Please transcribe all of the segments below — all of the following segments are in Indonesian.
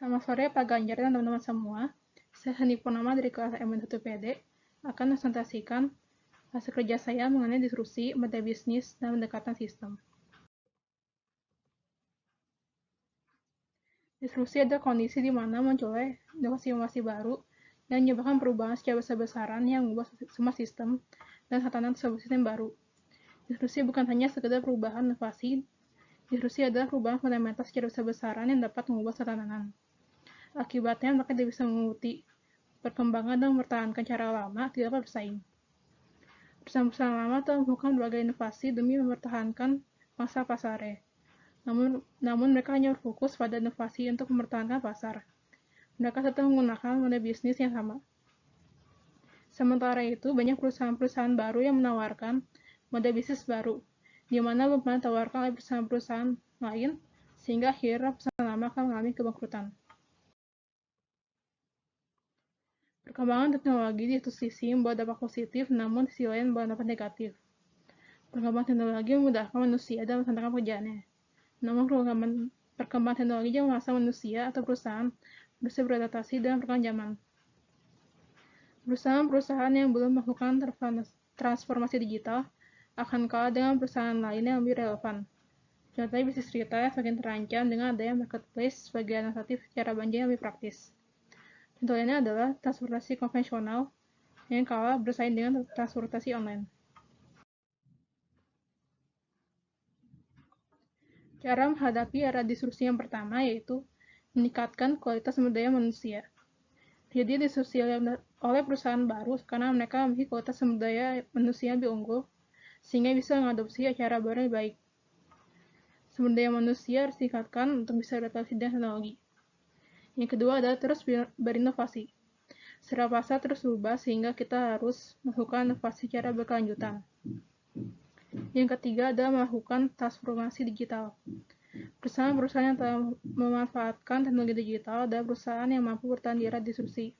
Selamat sore Pak Ganjar dan teman-teman semua. Saya Sandi Purnama dari kelas MN1PD akan presentasikan hasil kerja saya mengenai disrupsi model bisnis dan pendekatan sistem. Disrupsi adalah kondisi di mana munculnya inovasi baru yang menyebabkan perubahan secara besar-besaran yang mengubah semua sistem dan tatanan sebuah sistem baru. Disrupsi bukan hanya sekedar perubahan inovasi, disrupsi adalah perubahan fundamental secara besar-besaran yang dapat mengubah tatanan. Akibatnya, mereka tidak bisa mengikuti perkembangan dan mempertahankan cara lama, tidak dapat bersaing. Perusahaan-perusahaan lama telah melakukan berbagai inovasi demi mempertahankan masa pasarnya. Namun mereka hanya berfokus pada inovasi untuk mempertahankan pasar. Mereka tetap menggunakan model bisnis yang sama. Sementara itu, banyak perusahaan-perusahaan baru yang menawarkan model bisnis baru, di mana belum pernah ditawarkan oleh perusahaan-perusahaan lain, sehingga akhirnya perusahaan lama akan mengalami kebangkrutan. Perkembangan teknologi di satu sisi membawa dampak positif, namun di sisi lain membawa dampak negatif. Perkembangan teknologi memudahkan manusia dalam melaksanakan pekerjaannya. Namun perkembangan teknologi juga memaksa manusia atau perusahaan bisa beradaptasi dengan perkembangan zaman. Perusahaan-perusahaan yang belum melakukan transformasi digital akan kalah dengan perusahaan lain yang lebih relevan. Contohnya bisnis retail semakin terancam dengan adanya marketplace sebagai alternatif cara belanja yang lebih praktis. Contohnya adalah transportasi konvensional yang kalah bersaing dengan transportasi online. Cara menghadapi era disrupsi yang pertama yaitu meningkatkan kualitas sumber daya manusia. Jadi disrupsi oleh perusahaan baru karena mereka memiliki kualitas sumber daya manusia yang lebih unggul, sehingga bisa mengadopsi cara baru yang baik. Sumber daya manusia harus ditingkatkan untuk bisa beradaptasi dengan teknologi. Yang kedua adalah terus berinovasi. Secara pasar terus berubah sehingga kita harus melakukan inovasi secara berkelanjutan. Yang ketiga adalah melakukan transformasi digital. Perusahaan-perusahaan yang telah memanfaatkan teknologi digital adalah perusahaan yang mampu bertahan di era disrupsi.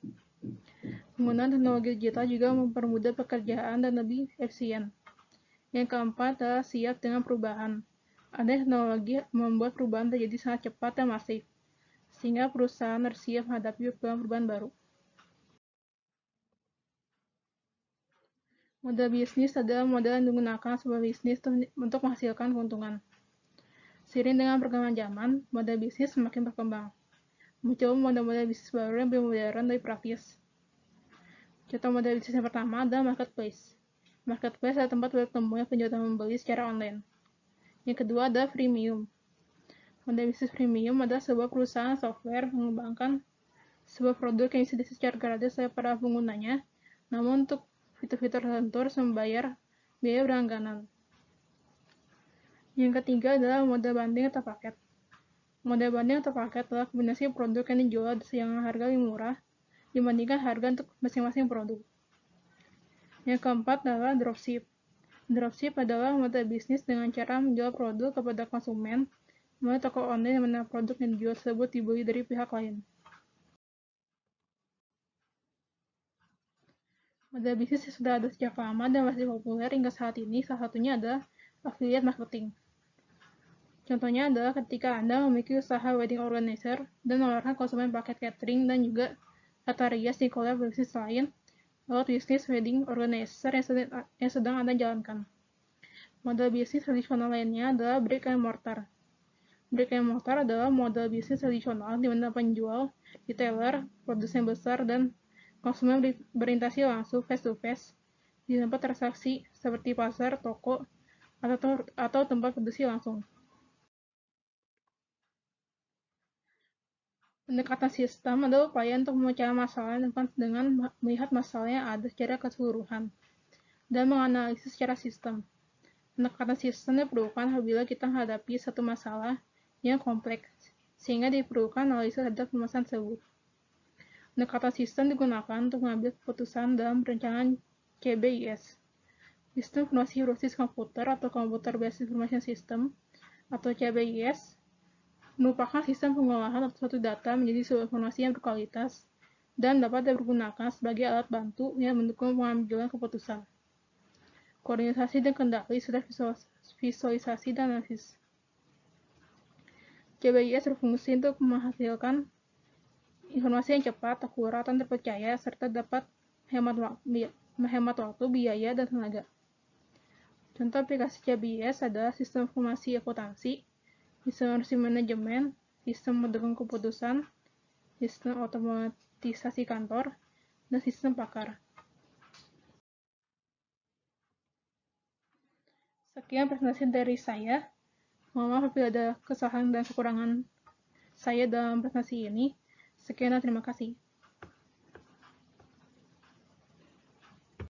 Penggunaan teknologi digital juga mempermudah pekerjaan dan lebih efisien. Yang keempat adalah siap dengan perubahan. Adanya teknologi membuat perubahan terjadi sangat cepat dan masif, sehingga perusahaan harus siap menghadapi perubahan baru. Model bisnis adalah model yang digunakan sebuah bisnis untuk menghasilkan keuntungan. Seiring dengan perkembangan zaman, model bisnis semakin berkembang. Mencoba model-model bisnis baru yang lebih modern dan praktis. Contoh model bisnis yang pertama adalah marketplace. Marketplace adalah tempat bertemunya penjual dan membeli secara online. Yang kedua adalah freemium. Model bisnis freemium adalah sebuah perusahaan software mengembangkan sebuah produk yang disediakan secara gratis oleh para penggunanya, namun untuk fitur-fitur tertentu harus membayar biaya berlangganan. Yang ketiga adalah model banding atau paket. Model banding atau paket adalah kombinasi produk yang dijual dengan harga lebih murah dibandingkan harga untuk masing-masing produk. Yang keempat adalah dropship. Dropship adalah model bisnis dengan cara menjual produk kepada konsumen melalui toko online di mana produk yang dijual tersebut dibeli dari pihak lain. Model bisnis yang sudah ada sejak lama dan masih populer hingga saat ini, salah satunya adalah affiliate marketing. Contohnya adalah ketika Anda memiliki usaha wedding organizer dan menawarkan konsumen paket catering dan juga tata rias di kolab bisnis lain lewat bisnis wedding organizer yang sedang Anda jalankan. Model bisnis tradisional lainnya adalah brick and mortar. Brick and mortar adalah model bisnis tradisional di mana penjual, retailer, produsen besar, dan konsumen berinteraksi langsung face-to-face di tempat transaksi seperti pasar, toko, atau tempat produksi langsung. Pendekatan sistem adalah upaya untuk memecahkan masalah dengan melihat masalah yang ada secara keseluruhan dan menganalisis secara sistem. Pendekatan sistem diperlukan apabila kita menghadapi satu masalah yang kompleks, sehingga diperlukan analisis terhadap permasalahan tersebut. Pendekatan sistem digunakan untuk mengambil keputusan dalam perencanaan CBIS. Sistem informasi berbasis komputer atau Computer Based Information System atau CBIS merupakan sistem pengolahan suatu data menjadi sebuah informasi yang berkualitas dan dapat digunakan sebagai alat bantu yang mendukung pengambilan keputusan. Koordinasi dan kendali sudah visualisasi dan analisis. CBIS berfungsi untuk menghasilkan informasi yang cepat, akurat, dan terpercaya, serta dapat menghemat waktu, biaya, dan tenaga. Contoh aplikasi CBS adalah sistem informasi akuntansi, sistem manajemen, sistem mendukung keputusan, sistem otomatisasi kantor, dan sistem pakar. Sekian presentasi dari saya. Mohon maaf apabila ada kesalahan dan kekurangan saya dalam presentasi ini. Sekian dan terima kasih.